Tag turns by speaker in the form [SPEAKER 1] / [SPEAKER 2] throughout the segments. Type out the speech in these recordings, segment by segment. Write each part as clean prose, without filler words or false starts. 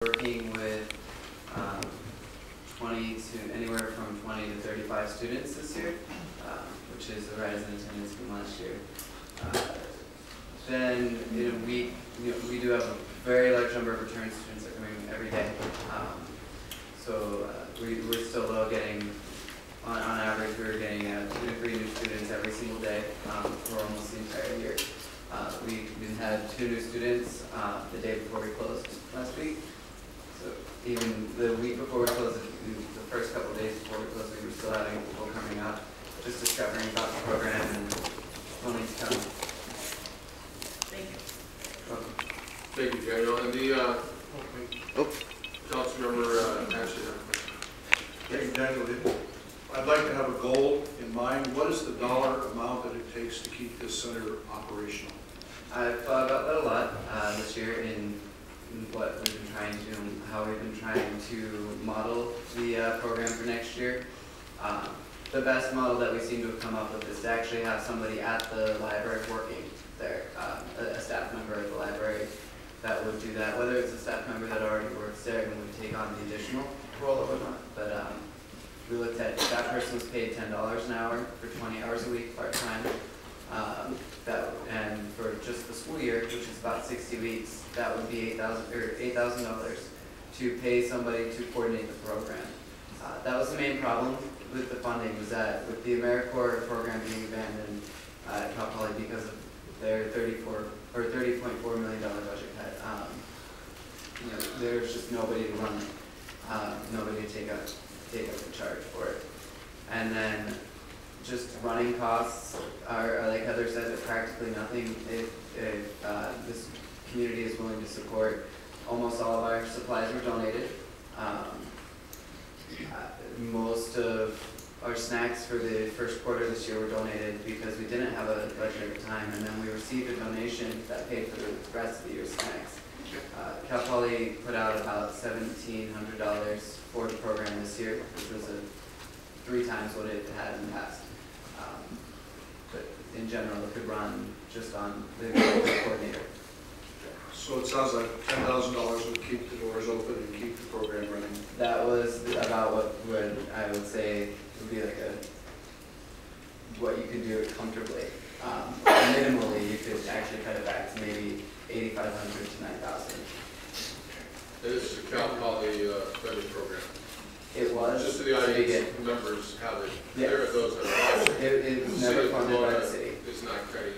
[SPEAKER 1] Working with anywhere from 20 to 35 students this year, which is a rise in attendance from last year. Then in a week, we do have a very large number of return students that are coming every day. We're still getting, on average, we're getting 2 to 3 new students every single day for almost the entire year. We had 2 new students the day before we closed last week. So even the week before we closed, the first couple of days before we closed, we were still having people coming up, just discovering about the program and wanting to come.
[SPEAKER 2] Thank you.
[SPEAKER 1] Welcome.
[SPEAKER 3] Thank you, Daniel. And the Councilmember Ashley had a question.
[SPEAKER 4] Thank you, Daniel. I'd like to have a goal in mind. What is the dollar amount that it takes to keep this center operational?
[SPEAKER 1] I've thought about that a lot this year in what we've been trying to do and how we've been trying to model the program for next year. The best model that we seem to have come up with is to actually have somebody at the library working there, a staff member at the library that would do that, whether it's a staff member that already works there and would take on the additional role or not. But we looked at that person was paid $10 an hour for 20 hours a week part-time. And for just the school year, which is about 60 weeks, that would be $8,000 to pay somebody to coordinate the program. That was the main problem with the funding, was that with the AmeriCorps program being abandoned at Cal Poly because of their $30.4 million budget cut, there's just nobody to run it, nobody to take up the charge for it, and then just running costs are, like Heather said, practically nothing if this community is willing to support. Almost all of our supplies were donated. Most of our snacks for the first quarter this year were donated because we didn't have a budget at the time, and then we received a donation that paid for the rest of the year's snacks. Cal Poly put out about $1,700 for the program this year, which was 3 times what it had in the past. But in general, it could run just on the coordinator.
[SPEAKER 4] So it sounds like $10,000 would keep the doors open and keep the program running.
[SPEAKER 1] That was about what I would say would be like what you could do it comfortably. Minimally, you could actually cut it back to maybe $8,500 to $9,000.
[SPEAKER 3] This is a Cal Poly funded program.
[SPEAKER 1] It was.
[SPEAKER 3] Just so the audience members have it.
[SPEAKER 1] Yes.
[SPEAKER 3] There are those that are watching.
[SPEAKER 1] It was never funded by the city.
[SPEAKER 3] It's not cutting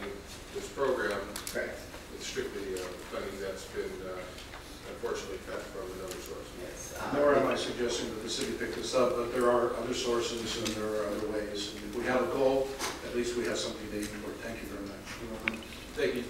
[SPEAKER 3] this program.
[SPEAKER 1] Correct.
[SPEAKER 3] It's strictly funding that's been unfortunately cut from another source.
[SPEAKER 1] Yes.
[SPEAKER 4] Nor am I suggesting that the city pick this up, but there are other sources and there are other ways. And if we have a goal, at least we have something to aim for. Thank you very much.
[SPEAKER 3] Thank you.